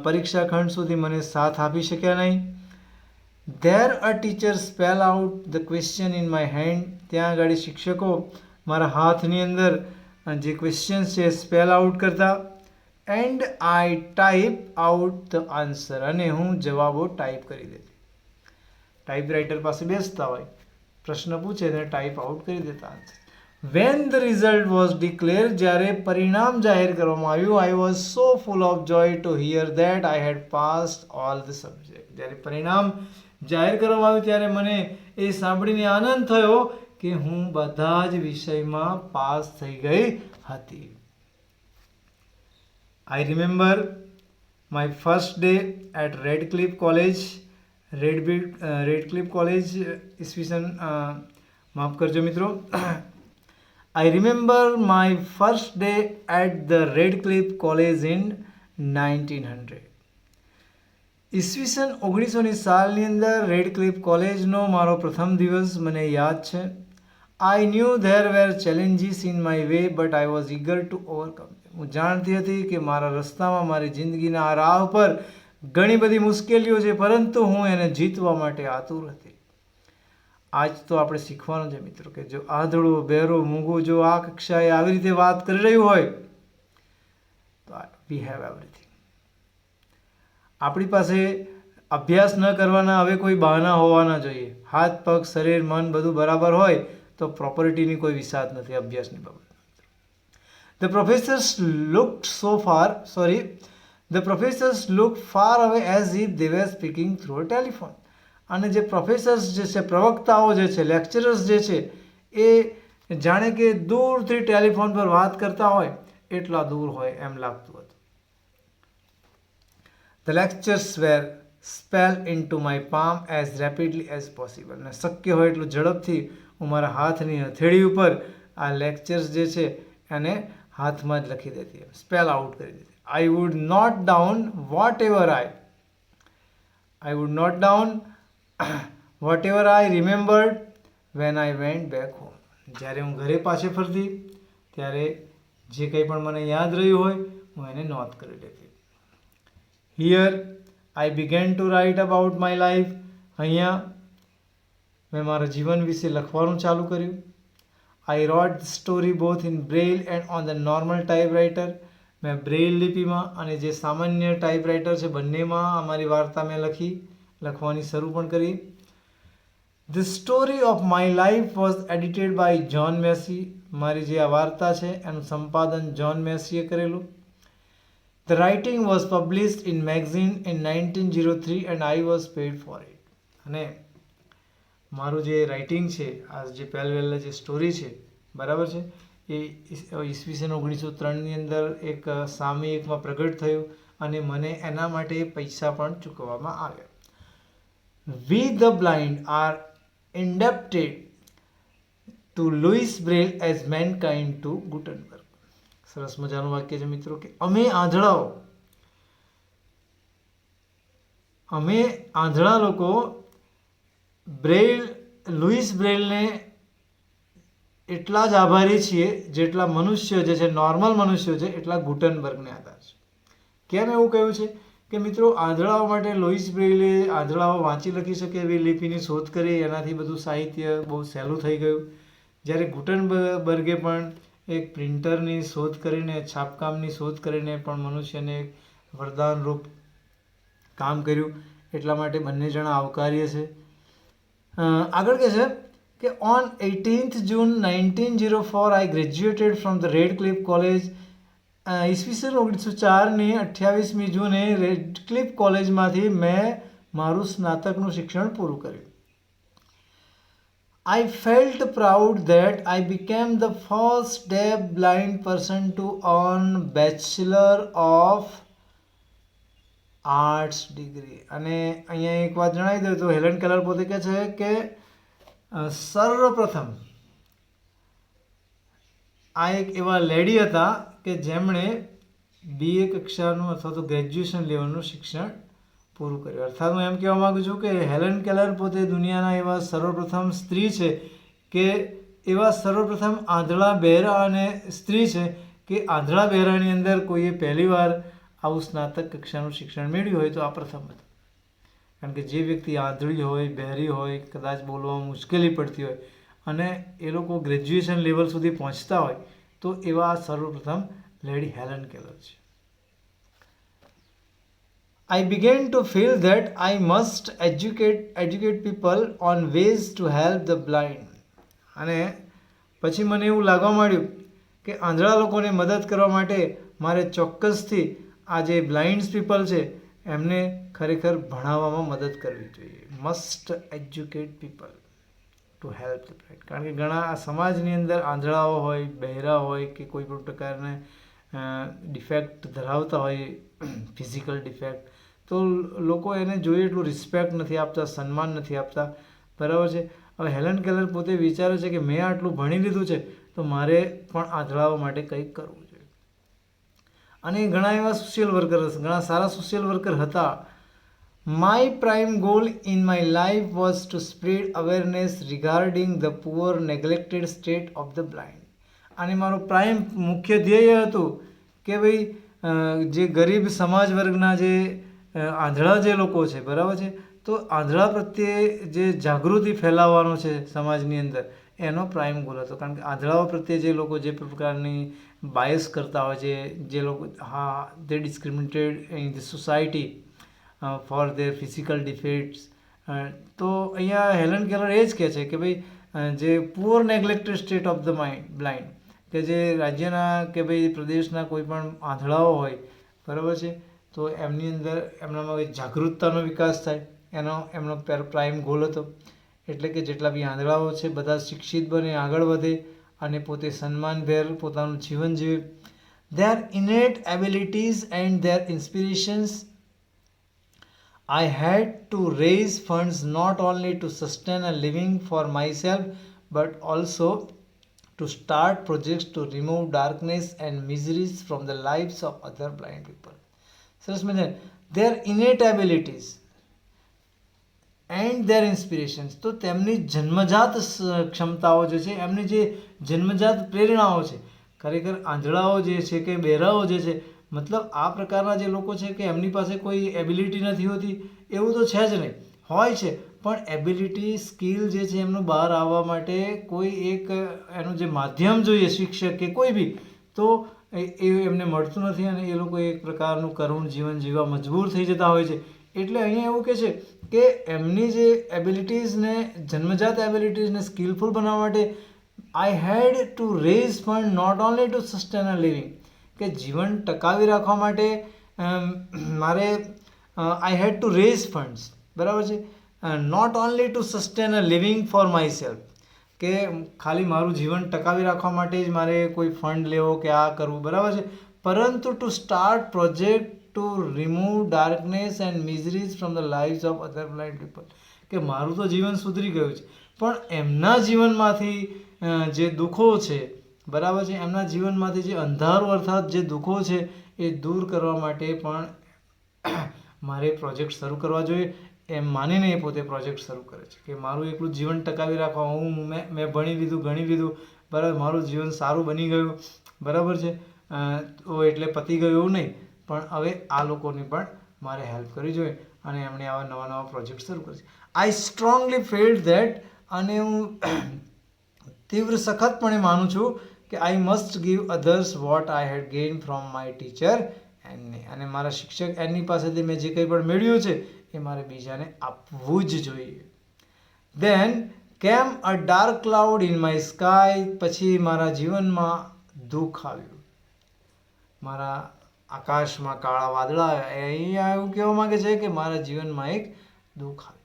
પરીક્ષા ખંડ સુધી મને સાથ આપી શક્યા નહીં. There a teacher spell out the question in my hand. ત્યાં આગળ શિક્ષકો મારા હાથની અંદર જે ક્વેશ્ચન્સ છે સ્પેલ આઉટ કરતા. And I type out the answer. અને હું જવાબો ટાઈપ કરી દેતી. ટાઈપરાઇટર પાસે બેસતા હોય, પ્રશ્ન પૂછે તેને ટાઈપ આઉટ કરી દેતા. When the result was declared, જ્યારે પરિણામ જાહેર કરવામાં આવ્યું, I was so full of joy to hear that I had passed all the subjects. જ્યારે પરિણામ જાહેર કરવામાં આવ્યું ત્યારે મને એ સાંભળીને આનંદ થયો કે હું બધા જ વિષયમાં પાસ થઈ ગઈ હતી. I remember my first day at Redcliffe College. Radcliffe college ઈસવીસન માફ કરજો મિત્રો. I remember my first day at the Redcliffe College in 1900. ઈસવીસન 1900ની સાલની અંદર રેડક્લિફ કોલેજનો મારો પ્રથમ દિવસ મને યાદ છે. I knew there were challenges in my way, but I was eager to overcome them. હું જાણતી હતી કે મારા રસ્તામાં, મારી જિંદગીના આ રાહ પર ઘણી બધી મુશ્કેલીઓ છે, પરંતુ હું એને જીતવા માટે આતુર હતી. આજ તો આપણે શીખવાનું છે મિત્રો કે જો આંધળો, બહેરો, મૂંગો જો આ કક્ષાએ આવી રીતે વાત કરી રહ્યું હોય તો વી હેવ એવરીથિંગ. આપણી પાસે અભ્યાસ ન કરવાના હવે કોઈ બહાના હોવાના જોઈએ. હાથ, પગ, શરીર, મન બધું બરાબર હોય તો પ્રોપર્ટીની કોઈ વિસાદ નથી અભ્યાસની બાબત. The professors looked far away as if they were speaking through a telephone. અને જે પ્રોફેસર્સ જે છે, પ્રવક્તાઓ જે છે, લેક્ચરર્સ જે છે, એ જાણે કે દૂરથી ટેલિફોન પર વાત કરતા હોય એટલા દૂર હોય એમ લાગતું હતું. The lectures were spelled into my palm as rapidly as possible. અને શક્ય હોય એટલું ઝડપથી હું મારા હાથની હથેળી ઉપર આ લેક્ચર્સ જે છે એને હાથમાં જ લખી દેતી, સ્પેલ આઉટ કરી દેતી. I would note down whatever I remembered when I went back home. જ્યારે હું ઘરે પાછે ફરતી ત્યારે જે કંઈ પણ મને યાદ રહ્યું હોય હું એને નોટ કરી લેતી. Here I began to write about my life. અહીંયા મેં મારા જીવન વિશે લખવાનું ચાલુ કર્યું. I wrote the story both in Braille and on the normal typewriter. મેં બ્રેઇલ લિપિમાં અને જે સામાન્ય ટાઈપરાઇટર છે બંનેમાં અમારી વાર્તા મેં લખવાની શરૂ પણ કરી. The story of my life was edited by John Massey. મારી જે આ વાર્તા છે એનું સંપાદન જ્હોન મેસીએ કરેલું. The writing was published in magazine in 1903 and I was paid for it. અને મારું જે રાઇટિંગ છે, આ જે પહેલા જે સ્ટોરી છે બરાબર છે, એ ઈસવીસન 1903ની અંદર એક સામયિકમાં પ્રગટ થયું અને મને એના માટે પૈસા પણ ચૂકવવામાં આવ્યા. We the blind are indebted to Louis Braille as mankind to Gutenberg. સરસ મજાનું વાક્ય છે મિત્રો કે અમે આંધળા લોકો લુઈસ બ્રેઇલને એટલા જ આભારી છીએ જેટલા મનુષ્યો જે છે, નોર્મલ મનુષ્યો છે, એટલા ગુટનબર્ગને આભાર છે. કેમ એવું કહ્યું છે? કે મિત્રો આંધળાઓ માટે લોઈસ બ્રેઇલે આંધળાઓ વાંચી લખી શકે એવી લિપિની શોધ કરી, એનાથી બધું સાહિત્ય બહુ સહેલું થઈ ગયું. જ્યારે ગુટનબર્ગે પણ એક પ્રિન્ટરની શોધ કરીને, છાપકામની શોધ કરીને પણ મનુષ્યને એક વરદાનરૂપ કામ કર્યું. એટલા માટે બંને જણા આવકાર્ય છે. આગળ કહે છે કે on 18th June 1904 I graduated from the Radcliffe college. ઈસવીસન 1904ની 28મી જૂને રેડક્લિફ કોલેજમાંથી મેં મારું સ્નાતકનું શિક્ષણ પૂરું કર્યું. I felt proud that I became the first deaf blind person to earn Bachelor of Arts degree. અને અહીંયા એક વાત જણાવી દઉં તો હેલન કેલર પોતે કહે છે કે સર્વપ્રથમ આ એક એવા લેડી હતા કે જેમણે BA કક્ષાનું અથવા તો ગ્રેજ્યુએશન લેવલનું શિક્ષણ પૂરું કર્યું. અર્થાત હું એમ કહેવા માગું છું કે હેલન કેલર પોતે દુનિયાના એવા સર્વપ્રથમ સ્ત્રી છે કે એવા સર્વપ્રથમ આંધળા બહેરા અને સ્ત્રી છે કે આંધળા બહેરાની અંદર કોઈએ પહેલીવાર આવું સ્નાતક કક્ષાનું શિક્ષણ મેળવ્યું હોય તો આ પ્રથમ હતું. કારણ કે જે વ્યક્તિ આંધળી હોય, બહેરી હોય, કદાચ બોલવામાં મુશ્કેલી પડતી હોય અને એ લોકો ગ્રેજ્યુએશન લેવલ સુધી પહોંચતા હોય તો એવા સર્વપ્રથમ લેડી હેલન કેલર છે. I began to feel that I must educate people on ways to help the blind. અને પછી મને એવું લાગવા માંડ્યું કે આંધળા લોકોને મદદ કરવા માટે મારે ચોક્કસથી આ જે બ્લાઇન્ડ પીપલ છે એમને ખરેખર ભણાવવામાં મદદ કરવી જોઈએ. Must educate people to help the blind. કારણ કે ઘણા આ સમાજની અંદર આંધળાઓ હોય, બહેરા હોય કે કોઈ પણ પ્રકારના ડિફેક્ટ ધરાવતા હોય, ફિઝિકલ ડિફેક્ટ, તો લોકો એને જોઈએ એટલું રિસ્પેક્ટ નથી આપતા, સન્માન નથી આપતા. બરાબર છે. હવે હેલન કેલર પોતે વિચારે છે કે મેં આટલું ભણી લીધું છે તો મારે પણ આંધળાઓ માટે કંઈક કરવું જોઈએ. અને ઘણા એવા સોશિયલ વર્કર, ઘણા સારા સોશિયલ વર્કર હતા. My prime goal in my life was two spread awareness regarding the poor નેગ્લેક્ટેડ state of the blind. અને મારું પ્રાઇમ મુખ્ય ધ્યેય હતું કે ભાઈ જે ગરીબ સમાજ વર્ગના જે આંધળા જે લોકો છે, બરાબર છે, તો આંધળા પ્રત્યે જે જાગૃતિ ફેલાવવાનો છે સમાજની અંદર, એનો પ્રાઇમ ગોલ હતો. કારણ કે આંધળાઓ પ્રત્યે જે લોકો જે પ્રકારની બાયસ કરતા હોય છે, જે લોકો they discriminated in the society for their physical defects. તો અહીંયા હેલન કેલર એ જ કહે છે કે ભાઈ જે poor નેગ્લેક્ટેડ state of the blind, કે જે રાજ્યના કે ભાઈ પ્રદેશના કોઈ પણ આંધળાઓ હોય, બરાબર છે, તો એમની અંદર એમનામાં જાગૃતતાનો વિકાસ થાય, એમનો પ્રાઇમ ગોલ હતો. એટલે કે જેટલા બી આંધળાઓ છે બધા શિક્ષિત બને, આગળ વધે અને પોતે સન્માનભેર પોતાનું જીવન જીવે. Their innate abilities and their inspirations, I had to raise funds not only to sustain a living for myself but also to start projects to remove darkness and miseries from the lives of other blind people. સરસ મજા. Their innate abilities and there ઇન્સ્પિરેશન્સ, તો તેમની જન્મજાત ક્ષમતાઓ જે છે, એમની જે જન્મજાત પ્રેરણાઓ છે. ખરેખર આંધળાઓ જે છે કે બહેરાઓ જે છે, મતલબ આ પ્રકારના જે લોકો છે કે એમની પાસે કોઈ એબિલિટી નથી હોતી એવું તો છે જ નહીં, હોય છે પણ એબિલિટી, સ્કિલ જે છે એમનું બહાર આવવા માટે કોઈ એક એનું જે માધ્યમ જોઈએ, શિક્ષક કે કોઈ બી, તો એ એમને મળતું નથી અને એ લોકો એક પ્રકારનું કરુણ જીવન જીવવા મજબૂર થઈ જતા હોય છે. એટલે અહીંયા એવું કહે છે કે એમની જે એબિલિટીઝને, જન્મજાત એબિલિટીઝને સ્કિલફુલ બનાવવા માટે I had to raise fund not only to sustain a living, કે જીવન ટકાવી રાખવા માટે મારે I had to raise funds, બરાબર છે, not only to sustain a living for myself, કે ખાલી મારું જીવન ટકાવી રાખવા માટે જ મારે કોઈ ફંડ લેવો કે આ કરવું, બરાબર છે, પરંતુ to start project two remove darkness and મિઝરીઝ from the lives of other blind people, કે મારું તો જીવન સુધરી ગયું છે પણ એમના જીવનમાંથી જે દુઃખો છે, બરાબર છે, એમના જીવનમાંથી જે અંધારું અર્થાત જે દુઃખો છે એ દૂર કરવા માટે પણ મારે પ્રોજેક્ટ શરૂ કરવા જોઈએ. એમ માનીને એ પોતે પ્રોજેક્ટ શરૂ કરે છે કે મારું એકલું જીવન ટકાવી રાખવા, મેં ભણી લીધું, ગણી લીધું, બરાબર, મારું જીવન સારું બની ગયું, બરાબર છે, તો એટલે પતી ગયું એવું નહીં, પણ હવે આ લોકોને પણ મારે હેલ્પ કરવી જોઈએ અને એમણે આવા નવા નવા પ્રોજેક્ટ શરૂ કરે છે. આઈ સ્ટ્રોંગલી ફીલ ધેટ, અને હું તીવ્ર સખતપણે માનું છું કે I must give others what I had gain from my teacher and, અને મારા શિક્ષક એની પાસેથી મેં જે કંઈ પણ મેળવ્યું છે એ મારે બીજાને આપવું જ જોઈએ. ધેન કેમ a dark cloud in my sky, પછી મારા જીવનમાં દુઃખ આવ્યું, મારા આકાશમાં કાળા વાદળા આવ્યા. અહીંયા એવું કહેવા માંગે છે કે મારા જીવનમાં એક દુઃખ આવ્યું.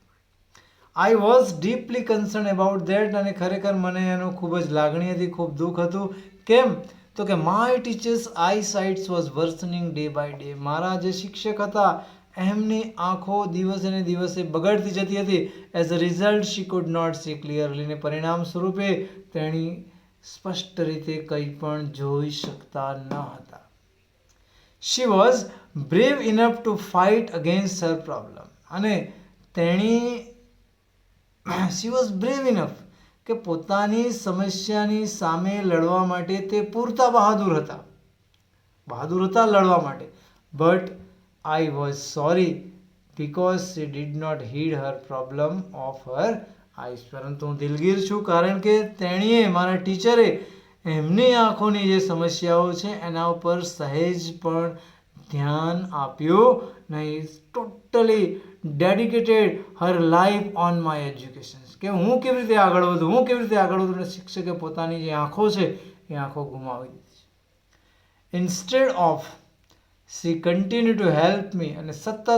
I was deeply concern about that, અને ખરેખર મને એનું ખૂબ જ લાગણી હતી, ખૂબ દુઃખ હતું. કેમ? તો કે my teachers eye sights was worsening day by day. મારા જે શિક્ષક હતા એમની આંખો દિવસે ને દિવસે બગડતી જતી હતી. As a result she could not see clearly, ને પરિણામ સ્વરૂપે તેણી સ્પષ્ટ રીતે કંઈ પણ જોઈ શકતા ન હતા. She was brave enough to fight against her problem, અને તેણી શી વોઝ બ્રેવ ઇનફ કે પોતાની સમસ્યાની સામે લડવા માટે તે પૂરતા બહાદુર હતા લડવા માટે. But I was sorry because she did not heed her problem of her eyes. પરંતુ હું દિલગીર છું કારણ કે તેણીએ, મારા ટીચરે, એમની આંખોની જે સમસ્યાઓ છે એના ઉપર સહેજ પણ ધ્યાન આપ્યું નહીં. Totally dedicated her life on my education, કે હું કેવી રીતે આગળ વધું, અને શિક્ષકે પોતાની જે આંખો છે એ આંખો ગુમાવી દીધી. Instead of she continue to help me, અને સતત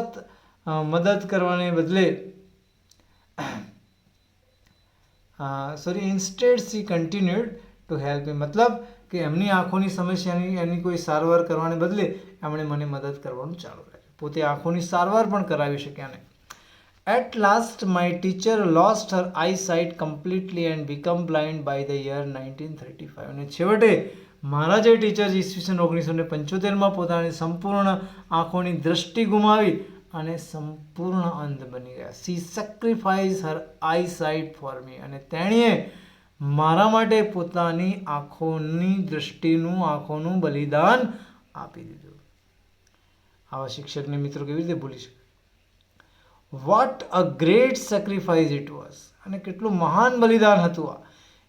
મદદ કરવાને બદલે instead she continued to help me, મતલબ કે એમની આંખોની સમસ્યાની એની કોઈ સારવાર કરવાને બદલે એમણે મને મદદ કરવાનું ચાલુ રાખ્યું. પોતે આંખોની સારવાર પણ કરાવી શક્યા નહીં. At last my teacher lost her eyesight completely and become blind by the year 1935. અને છેવટે મારા જે ટીચર ઈસવીસન 1975માં પોતાની સંપૂર્ણ આંખોની દ્રષ્ટિ ગુમાવી અને સંપૂર્ણ અંધ બની ગયા. C sacrifice Har I site for me, અને તેણીએ મારા માટે પોતાની આંખોનું બલિદાન આપી દીધું. આવા શિક્ષકને મિત્રો કેવી રીતે ભૂલી શકે? What a great sacrifice it was, અને કેટલું મહાન બલિદાન હતું આ.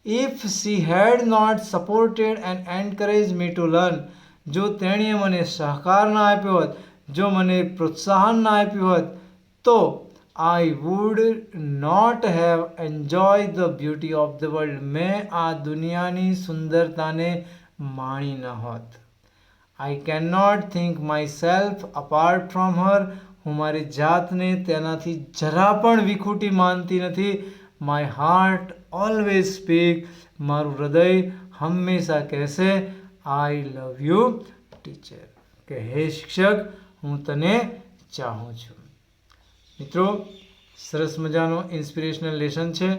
If she had not supported and encourage me to learn, જો તેણીએ મને સહકાર ના આપ્યો હોત, જો મને પ્રોત્સાહન ના આપ્યું હોત, તો I would not have enjoy the beauty of the world, મેં આ દુનિયાની સુંદરતાને માણી ન હોત. I can not think my self apart from her, હું મારી જાતને તેનાથી જરા પણ વિખૂટી માનતી નથી. માય હાર્ટ ઓલવેઝ સ્પીક, મારું હૃદય હંમેશા કહેશે આઈ લવ યુ ટીચર, કે હે શિક્ષક, હું તને ચાહું છું. મિત્રો, સરસ મજાનો ઇન્સ્પિરેશનલ લેસન છે.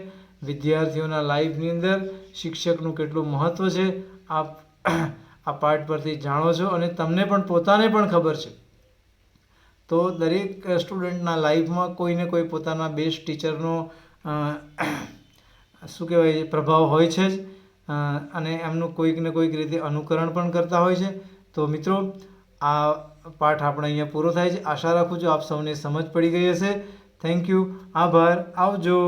વિદ્યાર્થીઓના લાઈફની અંદર શિક્ષકનું કેટલું મહત્ત્વ છે આપ આ પાઠ પરથી જાણો છો, અને તમને પણ પોતાને પણ ખબર છે. તો દરેક સ્ટુડન્ટના લાઈફમાં કોઈને કોઈ પોતાના બેસ્ટ ટીચરનો શું કહેવાય પ્રભાવ હોય છે જ, અને એમનું કોઈક ને કોઈક રીતે અનુકરણ પણ કરતા હોય છે. તો મિત્રો, આ પાઠ આપણે અહીંયા પૂરો થાય છે. આશા રાખું છું આપ સૌને સમજ પડી ગઈ હશે. થેન્ક યુ, આભાર, આવજો.